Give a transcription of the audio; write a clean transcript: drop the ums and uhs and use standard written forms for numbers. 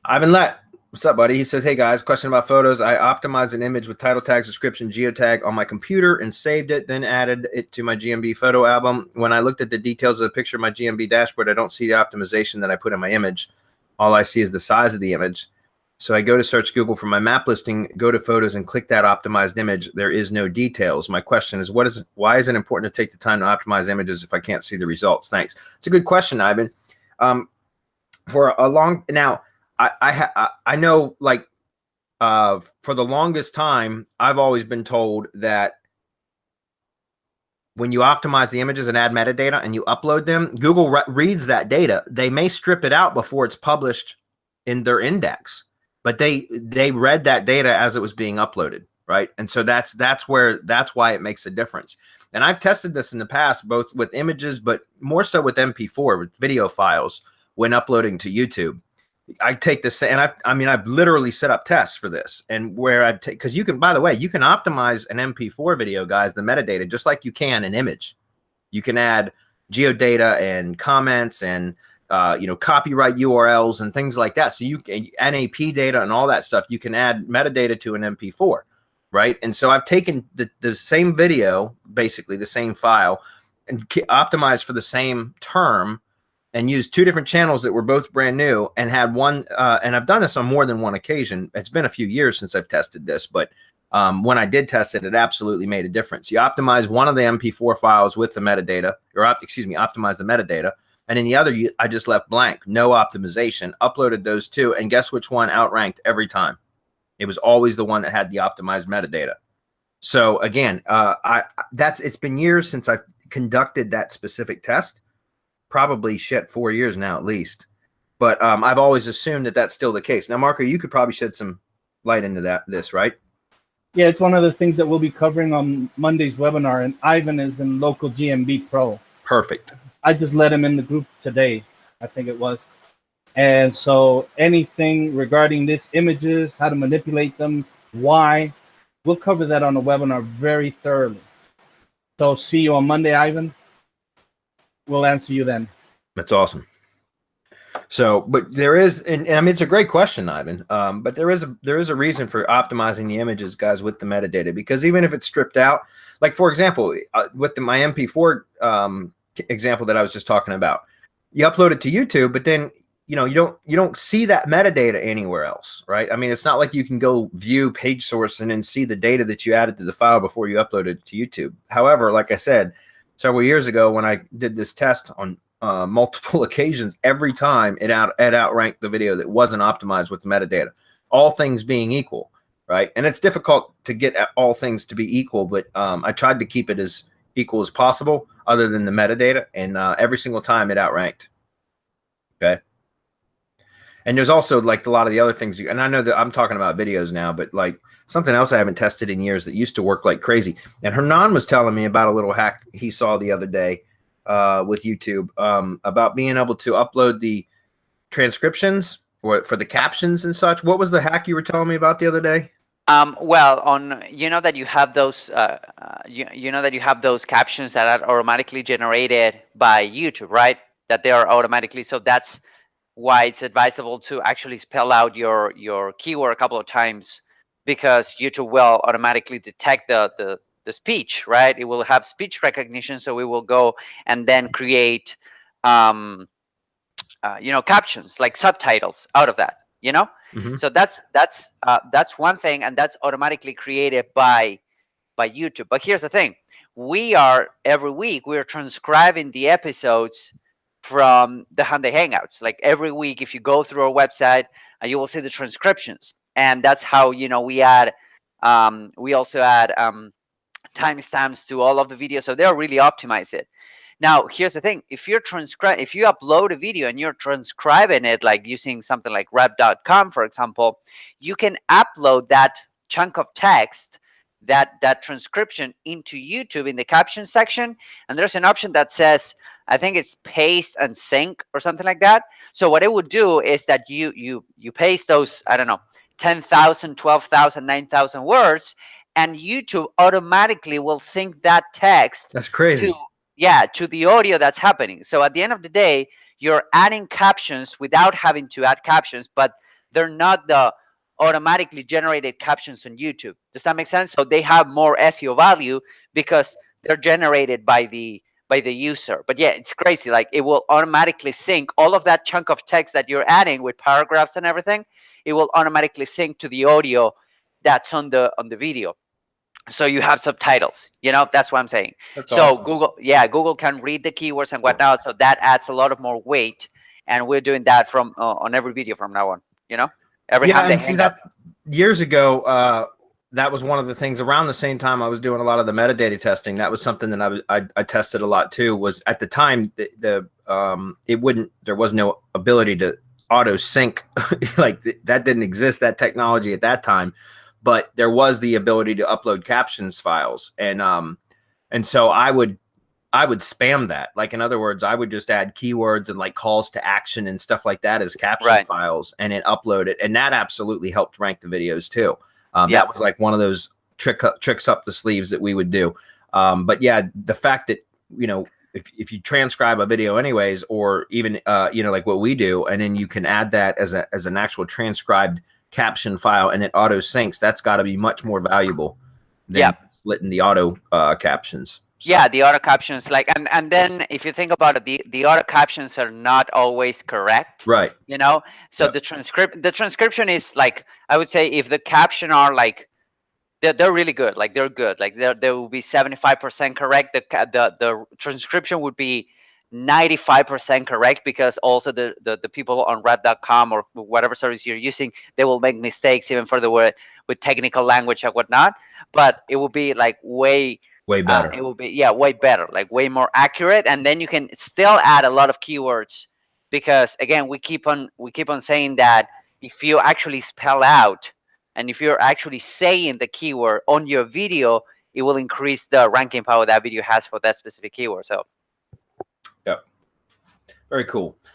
Ivan Lett, what's up, buddy? He says, hey guys, question about photos. I optimized an image with title tag, description, geotag on my computer and saved it, then added it to my GMB photo album. When I looked at the details of the picture of my GMB dashboard, I don't see the optimization that I put in my image. All I see is the size of the image. So I go to search Google for my map listing, go to photos and click that optimized image. There is no details. My question is, why is it important to take the time to optimize images if I can't see the results? Thanks. It's a good question, Ivan. For a long, now, I know, like, for the longest time, I've always been told that when you optimize the images and add metadata and you upload them, Google reads that data. They may strip it out before it's published in their index, but they read that data as it was being uploaded, right? And so that's why it makes a difference. And I've tested this in the past, both with images, but more so with MP4, with video files when uploading to YouTube. I take this, and I've literally set up tests for this, and where I take, because you can, by the way, you can optimize an MP4 video, guys, the metadata, just like you can an image. You can add geodata and comments and copyright URLs and things like that. So you can NAP data and all that stuff. You can add metadata to an MP4, right? And so I've taken the same video, basically the same file, and optimized for the same term, and used two different channels that were both brand new, and had one, and I've done this on more than one occasion. It's been a few years since I've tested this, but when I did test it, it absolutely made a difference. You optimize one of the MP4 files with the metadata, or optimize the metadata, and in the other, I just left blank, no optimization, uploaded those two, and guess which one outranked every time? It was always the one that had the optimized metadata. So again, it's been years since I've conducted that specific test. Probably 4 years now at least, but I've always assumed that that's still the case. Now, Marco, you could probably shed some light into this, right? Yeah, it's one of the things that we'll be covering on Monday's webinar, and Ivan is in local GMB Pro. Perfect. I just let him in the group today, I think it was. And so anything regarding this, images, how to manipulate them, why, we'll cover that on the webinar very thoroughly. So see you on Monday, Ivan. We'll answer you then. That's awesome. So, but there is, and I mean, it's a great question, Ivan. But there is a reason for optimizing the images, guys, with the metadata, because even if it's stripped out, like for example, with my MP4 example that I was just talking about, you upload it to YouTube, but then you don't see that metadata anywhere else, right? I mean, it's not like you can go view page source and then see the data that you added to the file before you uploaded it to YouTube. However, like I said, several years ago, when I did this test on multiple occasions, every time it outranked the video that wasn't optimized with the metadata, all things being equal, right? And it's difficult to get all things to be equal, but I tried to keep it as equal as possible other than the metadata, and every single time it outranked, okay? And there's also like a lot of the other things, and I know that I'm talking about videos now, but like something else I haven't tested in years that used to work like crazy. And Hernan was telling me about a little hack he saw the other day with YouTube about being able to upload the transcriptions for the captions and such. What was the hack you were telling me about the other day? Well, that you have those, that you have those captions that are automatically generated by YouTube, right? That they are automatically, so that's why it's advisable to actually spell out your keyword a couple of times, because YouTube will automatically detect the speech, right? It will have speech recognition, so we will go and then create captions like subtitles out of that, Mm-hmm. So that's one thing, and that's automatically created by YouTube. But here's the thing: every week we are transcribing the episodes from the Hyundai Hangouts. Like every week, if you go through our website, you will see the transcriptions, and that's how we add. We also add timestamps to all of the videos, so they'll really optimize it. Now, here's the thing: if you upload a video and you're transcribing it, like using something like rap.com, for example, you can upload that chunk of text, that transcription, into YouTube in the caption section, and there's an option that says, I think it's paste and sync or something like that. So what it would do is that you paste those, I don't know, 10,000, 12,000, 9,000 words, and YouTube automatically will sync that text. That's crazy. To the audio that's happening. So at the end of the day, you're adding captions without having to add captions, but They're not the automatically generated captions on YouTube. Does that make sense? So they have more SEO value because they're generated by the user. But yeah, it's crazy. Like it will automatically sync all of that chunk of text that you're adding with paragraphs and everything. It will automatically sync to the audio that's on the video. So you have subtitles. That's what I'm saying. That's So awesome. Google can read the keywords and whatnot. So that adds a lot of more weight, and we're doing that from on every video from now on. Every Yeah, time they and see hang up. that years ago, that was one of the things around the same time I was doing a lot of the metadata testing. That was something that I tested a lot too. Was at the time there was no ability to auto sync like that didn't exist, that technology at that time, but there was the ability to upload captions files, and so I would spam that. Like, in other words, I would just add keywords and like calls to action and stuff like that as caption Right. files, and then upload it. And that absolutely helped rank the videos too. Yeah. That was like one of those tricks up the sleeves that we would do. But yeah, the fact that, if you transcribe a video anyways, or even, like what we do, and then you can add that as an actual transcribed caption file and it auto syncs, that's got to be much more valuable than splitting the auto captions. So. Yeah, the auto captions, like, and then if you think about it, the auto captions are not always correct, Right? So Yep. the transcription is like, I would say, if the caption are like, they're really good, like they're good, like they will be 75% correct. The transcription would be 95% correct, because also the people on Red.com or whatever service you're using, they will make mistakes even further with technical language and whatnot, but it will be like way better. it will be way better, like way more accurate, and then you can still add a lot of keywords, because again, we keep on saying that if you actually spell out and if you're actually saying the keyword on your video, it will increase the ranking power that video has for that specific keyword. So yep, very cool.